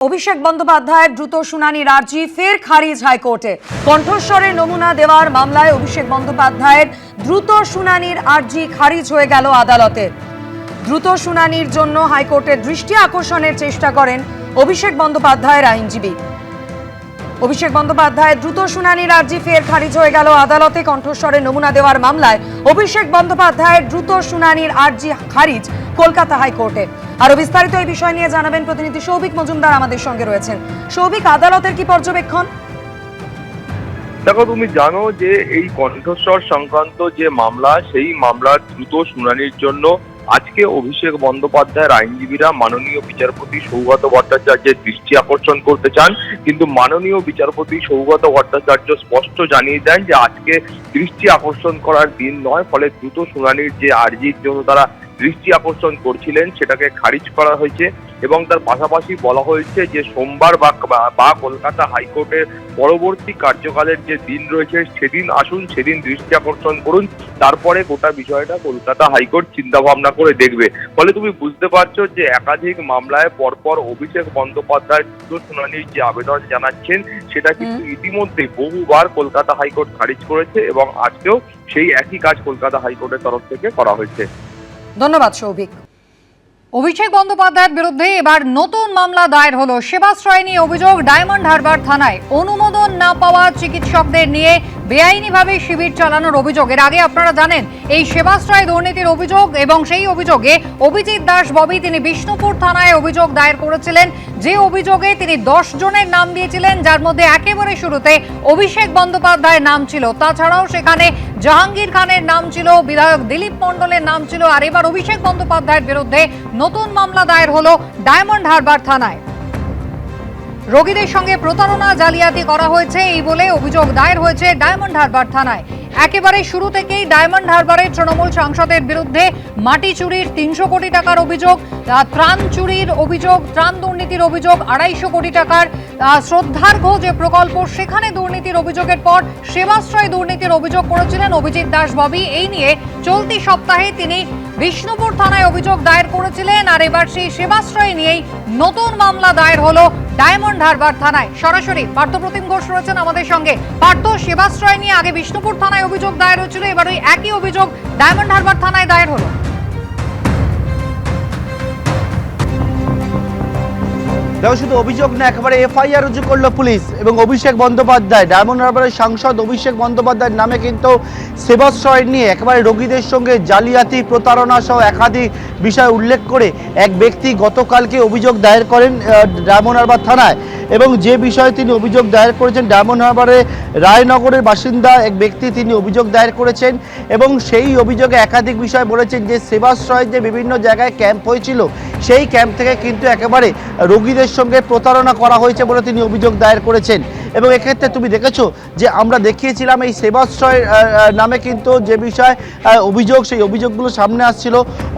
অভিষেক বন্দ্যোপাধ্যায়ের দ্রুত শুনানির আর্জি ফের খারিজ হাইকোর্টে। কণ্ঠস্বরে নমুনা দেওয়ার মামলায় অভিষেক বন্দ্যোপাধ্যায়ের দ্রুত শুনানির আর্জি খারিজ হয়ে গেল আদালতে। দ্রুত শুনানির জন্য হাইকোর্টের দৃষ্টি আকর্ষণের চেষ্টা করেন অভিষেক বন্দ্যোপাধ্যায়ের আইনজীবী। অভিষেক বন্দ্যোপাধ্যায়ের দ্রুত শুনানির আর্জি ফের খারিজ হয়ে গেল আদালতে। কণ্ঠস্বরে নমুনা দেওয়ার মামলায় অভিষেক বন্দ্যোপাধ্যায়ের দ্রুত শুনানির আর্জি খারিজ কলকাতা হাইকোর্টে। আরো বিস্তারিত এই বিষয় নিয়ে জানাবেন প্রতিনিধি সৌভিক মজুমদার আমাদের সঙ্গে রয়েছেন। সৌভিক, আদালতের কি পর্যবেক্ষণ? দেখো, তুমি জানো যে এই কণ্ঠস্বর সংক্রান্ত যে মামলা, সেই মামলার দ্রুত শুনানির জন্য আজকে অভিষেক বন্দ্যোপাধ্যায়ের আইনজীবীরা মাননীয় বিচারপতি সৌগত ভট্টাচার্যের দৃষ্টি আকর্ষণ করতে চান, কিন্তু মাননীয় বিচারপতি সৌগত ভট্টাচার্য স্পষ্ট জানিয়ে দেন যে আজকে দৃষ্টি আকর্ষণ করার দিন নয়, ফলে দ্রুত শুনানির যে আর্জির জন্য তারা দৃষ্টি আকর্ষণ করছিলেন সেটাকে খারিজ করা হয়েছে। এবং তার পাশাপাশি বলা হয়েছে যে সোমবার বা কলকাতা হাইকোর্টের পরবর্তী কার্যকালের যে দিন রয়েছে সেদিন আসুন, সেদিন দৃষ্টি আকর্ষণ করুন, তারপরে গোটা বিষয়টা কলকাতা হাইকোর্ট চিন্তা ভাবনা করে দেখবে। ফলে তুমি বুঝতে পারছো যে একাধিক মামলায় পরপর অভিষেক বন্দ্যোপাধ্যায় দ্রুত শুনানির যে আবেদন জানাচ্ছেন সেটা কিন্তু ইতিমধ্যে বহুবার কলকাতা হাইকোর্ট খারিজ করেছে এবং আজকেও সেই একই কাজ কলকাতা হাইকোর্টের তরফ থেকে করা হয়েছে। ধন্যবাদ সৌভিক। অভিষেক বন্দ্যোপাধ্যায়ের বিরুদ্ধে এবার নতুন মামলা দায়ের হলো। সেবাশ্রয় নিয়ে অভিযোগ ডায়মন্ড হারবার থানায়। অনুমোদন না পাওয়া চিকিৎসকদের নিয়ে বেআইনিভাবে শিবির চালানোর অভিযোগ। এর আগে আপনারা জানেন এই সেবাশ্রয় দুর্নীতির অভিযোগ, এবং সেই অভিযোগে অভিজিৎ দাস ববি তিনি বিষ্ণুপুর থানায় অভিযোগ দায়ের করেছিলেন। যে অভিযোগে তিনি 10 জনের নাম দিয়েছিলেন, যার মধ্যে একেবারে শুরুতে অভিষেক বন্দ্যোপাধ্যায়ের নাম ছিল। তাছাড়াও সেখানে জাহাঙ্গীর খানের নাম ছিল, বিধায়ক দিলীপ মণ্ডলের নাম ছিল। আর এবার অভিষেক বন্দ্যোপাধ্যায়ের বিরুদ্ধে নতুন মামলা দায়ের হলো ডায়মন্ড হারবার থানায়। রোগীদের সঙ্গে প্রতারণা, জালিয়াতি করা হয়েছে এই বলে অভিযোগ দায়ের হয়েছে ডায়মন্ড হারবার থানায়। একেবারে শুরু থেকেই ডায়মন্ড হারবারের তৃণমূল সাংসদের বিরুদ্ধে মাটি চুরির 300 কোটি টাকার অভিযোগ, ত্রাণ চুরির অভিযোগ, ত্রাণ দুর্নীতির অভিযোগ, 250 কোটি টাকার শ্রদ্ধার্ঘ যে প্রকল্প সেখানে দুর্নীতির অভিযোগের পর সেবাশ্রয় দুর্নীতির অভিযোগ করেছিলেন অভিজিৎ দাস ববি। এই নিয়ে চলতি সপ্তাহে তিনি বিষ্ণুপুর থানায় অভিযোগ দায়ের করেছিলেন। আর এবার সেই সেবাশ্রয় নিয়েই নতুন মামলা দায়ের হলো ডায়মন্ড হারবার থানায়। সরাসরি পার্থপ্রতিম ঘোষ রয়েছেন আমাদের সঙ্গে। পার্থ, সেবাশ্রয় নিয়ে আগে বিষ্ণুপুর থানায় অভিযোগ দায়ের হয়েছিল, এবার ওই একই অভিযোগ ডায়মন্ড হারবার থানায় দায়ের হলো। দেখো, শুধু অভিযোগ না, একেবারে এফআইআর রুজু করলো পুলিশ। এবং অভিষেক বন্দ্যোপাধ্যায়, ডায়মন্ড হারবারের সাংসদ অভিষেক বন্দ্যোপাধ্যায়ের নামে কিন্তু সেবাশ্রয় নিয়ে একেবারে রোগীদের সঙ্গে জালিয়াতি, প্রতারণা সহ একাধিক বিষয় উল্লেখ করে এক ব্যক্তি গতকালকে অভিযোগ দায়ের করেন ডায়মন্ড হারবার থানায়। এবং যে বিষয়ে তিনি অভিযোগ দায়ের করেছেন, ডায়মন্ড হারবারের রায়নগরের বাসিন্দা এক ব্যক্তি তিনি অভিযোগ দায়ের করেছেন। এবং সেই অভিযোগে একাধিক বিষয় বলেছেন যে সেবাশ্রয়ের যে বিভিন্ন জায়গায় ক্যাম্প হয়েছিল সেই ক্যাম্প থেকে কিন্তু একেবারে রোগীদের সঙ্গে প্রতারণা করা হয়েছে বলে তিনি অভিযোগ দায়ের করেছেন। এবং এক্ষেত্রে তুমি দেখেছো যে আমরা দেখিয়েছিলাম এই সেবাশ্রয় নামে কিন্তু যে বিষয় অভিযোগ, সেই অভিযোগগুলো সামনে আসছিল।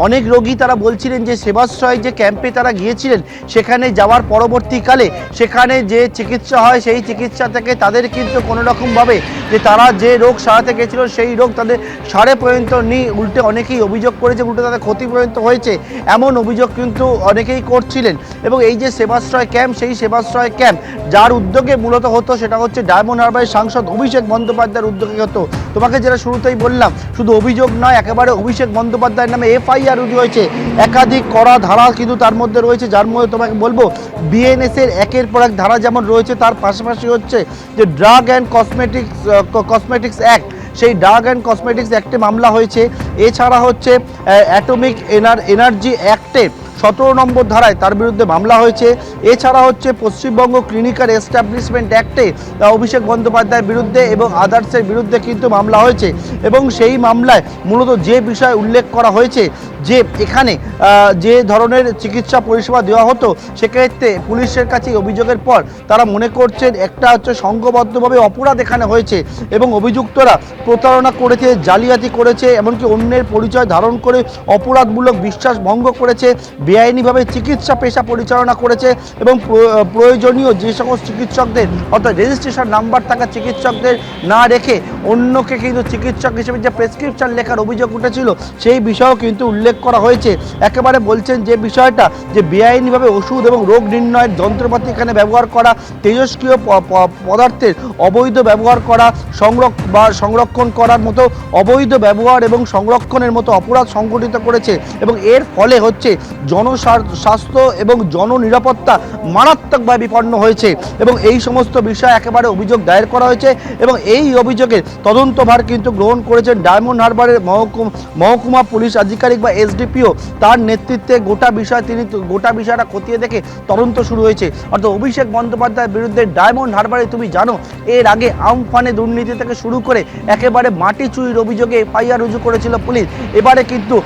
অনেক রোগী তারা বলছিলেন যে সেবাশ্রয় যে ক্যাম্পে তারা গিয়েছিলেন সেখানে যাওয়ার পরবর্তীকালে সেখানে যে চিকিৎসা হয় সেই চিকিৎসা থেকে তাদের কিন্তু কোনোরকমভাবে যে তারা যে রোগ সারাতে গেছিল সেই রোগ তাদের সারে পর্যন্ত নেই, উল্টে অনেকেই অভিযোগ করেছে উল্টে তাদের ক্ষতি পর্যন্ত হয়েছে, এমন অভিযোগ কিন্তু অনেকেই করছিলেন। এবং এই যে সেবাশ্রয় ক্যাম্প, সেই সেবাশ্রয় ক্যাম্প যার উদ্যোগে মূলত হতো সেটা হচ্ছে ডায়মন্ড হারবারের সাংসদ অভিষেক বন্দ্যোপাধ্যায়ের উদ্যোগে হতো। তোমাকে যেটা শুরুতেই বললাম, শুধু অভিযোগ নয়, একেবারে অভিষেক বন্দ্যোপাধ্যায়ের নামে এফআইআর রুজু হয়েছে। একাধিক কড়া ধারা কিন্তু তার মধ্যে রয়েছে, যার মধ্যে তোমাকে বলবো বিএনএস এর একের পর এক ধারা যেমন রয়েছে, তার পাশাপাশি হচ্ছে যে ড্রাগ অ্যান্ড কসমেটিক্স অ্যাক্ট, সেই ড্রাগ অ্যান্ড কসমেটিক্স অ্যাক্টে মামলা হয়েছে। এছাড়া হচ্ছে অ্যাটমিক এনার্জি অ্যাক্টে 17 নম্বর ধারায় তার বিরুদ্ধে মামলা হয়েছে। এছাড়া হচ্ছে পশ্চিমবঙ্গ ক্লিনিক্যাল এস্টাবলিশমেন্ট অ্যাক্টে অভিষেক বন্দ্যোপাধ্যায়ের বিরুদ্ধে এবং আদার্সের বিরুদ্ধে কিন্তু মামলা হয়েছে। এবং সেই মামলায় মূলত যে বিষয় উল্লেখ করা হয়েছে যে এখানে যে ধরনের চিকিৎসা পরিষেবা দেওয়া হতো সেক্ষেত্রে পুলিশের কাছে অভিযোগের পর তারা মনে করছেন একটা হচ্ছে সংঘবদ্ধভাবে অপরাধ এখানে হয়েছে এবং অভিযুক্তরা প্রতারণা করেছে, জালিয়াতি করেছে, এমনকি অন্যের পরিচয় ধারণ করে অপরাধমূলক বিশ্বাস ভঙ্গ করেছে, বেআইনিভাবে চিকিৎসা পেশা পরিচালনা করেছে এবং প্রয়োজনীয় যে সমস্ত চিকিৎসকদের অর্থাৎ রেজিস্ট্রেশন নাম্বার থাকা চিকিৎসকদের না রেখে অন্যকে কিন্তু চিকিৎসক হিসেবে যে প্রেসক্রিপশন লেখার অভিযোগ উঠেছিল সেই বিষয়েও কিন্তু উল্লেখ করা হয়েছে। একেবারে বলছেন যে বিষয়টা যে বেআইনিভাবে ওষুধ এবং রোগ নির্ণয়ের যন্ত্রপাতি এখানে ব্যবহার করা, তেজস্ক্রিয় পদার্থের অবৈধ ব্যবহার করা, সংরক্ষণ করার মতো অবৈধ ব্যবহার এবং সংরক্ষণের মতো অপরাধ সংগঠিত করেছে এবং এর ফলে হচ্ছে জনস্বাস্থ্য এবং জননিরাপত্তা মারাত্মকভাবে বিপন্ন হয়েছে এবং এই সমস্ত বিষয়ে একেবারে অভিযোগ দায়ের করা হয়েছে এবং এই অভিযোগের তদন্তভার কিন্তু গ্রহণ করেছেন ডায়মন্ড হারবারের মহকুমা পুলিশ আধিকারিক বা এসডিপিও। তার নেতৃত্বে গোটা বিষয়টা খতিয়ে দেখে তদন্ত শুরু হয়েছে। অর্থাৎ অভিষেক বন্দ্যোপাধ্যায়ের বিরুদ্ধে ডায়মন্ড হারবারে তুমি জানো এর আগে আমফানে দুর্নীতি থেকে শুরু করে একেবারে মাটি চুরির অভিযোগে এফআইআর রুজু করেছিল পুলিশ। এবারে কিন্তু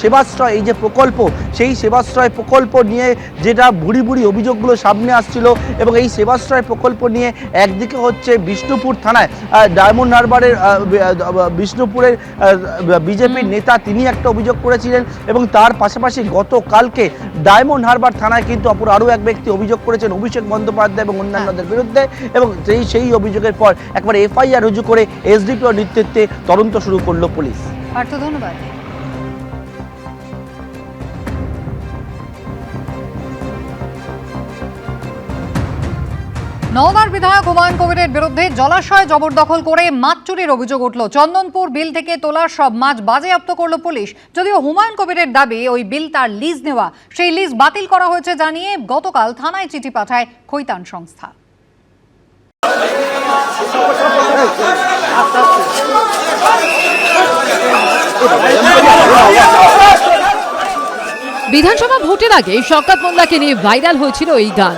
সেবাশ্রয় এই যে প্রকল্প সেই সেবাশ্রয় প্রকল্প নিয়ে যেটা বুড়ি অভিযোগগুলো সামনে আসছিল এবং এই সেবাশ্রয় প্রকল্প নিয়ে একদিকে হচ্ছে বিষ্ণুপুর থানায় ডায়মন্ড হারবারের বিষ্ণুপুরের বিজেপির নেতা তিনি একটা অভিযোগ করেছিলেন এবং তার পাশাপাশি গতকালকে ডায়মন্ড হারবার থানায় কিন্তু অপর আরও এক ব্যক্তি অভিযোগ করেছেন অভিষেক বন্দ্যোপাধ্যায় এবং অন্যান্যদের বিরুদ্ধে এবং সেই অভিযোগের পর একবার এফআইআর রুজু করে এসডিপিও নেতৃত্বে তদন্ত শুরু করলো পুলিশ। ধন্যবাদ। নওদার বিধায়ক হুমায়ুন কবিরের বিরুদ্ধে জলাশয় জবরদখল করে মাছ চুরির অভিযোগ উঠল। চন্দনপুর বিল থেকে তোলা সব মাছ বাজেয়াপ্ত করল পুলিশ। যদিও হুমায়ুন কবিরের দাবি ওই বিল তার লিজ নেওয়া, সেই লিজ বাতিল করা হয়েছে জানিয়ে গতকাল থানায় চিঠি পাঠায় খৈতান সংস্থা। বিধানসভা ভোটের আগে শওকত মোল্লাকে নিয়ে ভাইরাল হয়েছিল এই গান।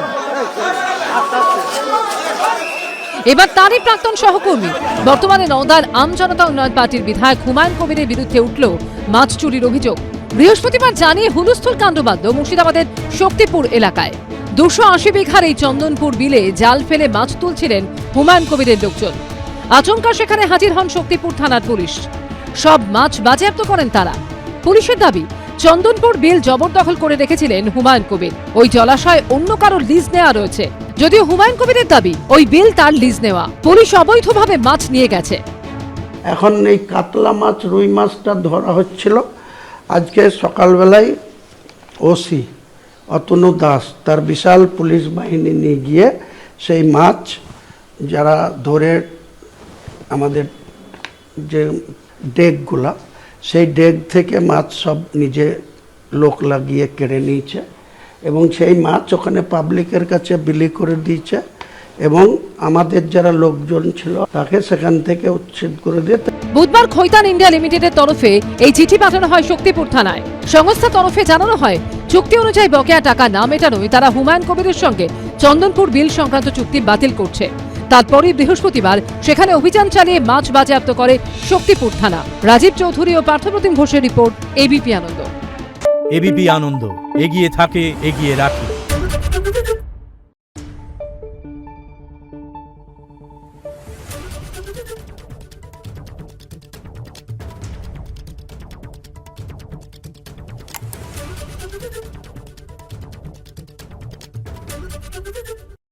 এবার তারই প্রাক্তন সহকর্মী বর্তমানে নওদার আমজনতা উন্নয়ন পার্টির বিধায়ক হুমায়ুন কবিরের বিরুদ্ধে উঠল মাছ চুরির অভিযোগ। বৃহস্পতিবার জানিয়ে হুলস্থুল কাণ্ড বাঁধল মুর্শিদাবাদের শক্তিপুর এলাকায়। 280 বিঘার এই চন্দনপুর বিলে জাল ফেলে মাছ তুলছিলেন হুমায়ুন কবিরের লোকজন। আচমকা সেখানে হাজির হন শক্তিপুর থানার পুলিশ। সব মাছ বাজেয়াপ্ত করেন তারা। পুলিশের দাবি চন্দনপুর বিল জবরদখল করে রেখেছিলেন হুমায়ুন কবির। ওই জলাশয় অন্য কারোর লিজ নেওয়া রয়েছে। যদিও হুমায়ুন কবিরের দাবি ওই বিল তার লিজ নেওয়া, পুলিশ অবৈধভাবে মাছ নিয়ে গেছে। এখন এই কাতলা মাছ রুই মাছটা ধরা হচ্ছিল। আজকে সকালবেলায় ওসি অতনু দাস তার বিশাল পুলিশ বাহিনী নিয়ে গিয়ে সেই মাছ যারা ধরে আমাদের যে ডেকগুলা সেই ডেক থেকে মাছ সব নিজে লোক লাগিয়ে কেড়ে নিয়েছে এবং সেই মাছ ওখানে পাবলিকের কাছে বিলি করে দিয়েছে এবং আমাদের যারা লোকজন ছিল তাকে সেখান থেকে উচ্ছেদ করে দিয়ে। বুধবার খৈতান ইন্ডিয়া লিমিটেডের তরফে এই চিঠি পাঠানো হয় শক্তিপুর থানায়। সংস্থার তরফে জানানো হয় চুক্তি অনুযায়ী বকেয়া টাকা না মেটানোয় তারা হুমায়ুন কবিরের সঙ্গে চন্দনপুর বিল সংক্রান্ত চুক্তি বাতিল করছে। তারপরই বৃহস্পতিবার সেখানে অভিযান চালিয়ে মাছ বাজেয়াপ্ত করে শক্তিপুর থানা। রাজীব চৌধুরী ও পার্থপ্রতিম ঘোষের রিপোর্ট, এবিপি আনন্দ। এবিপি আনন্দ, এগিয়ে থাকে, এগিয়ে রাখে।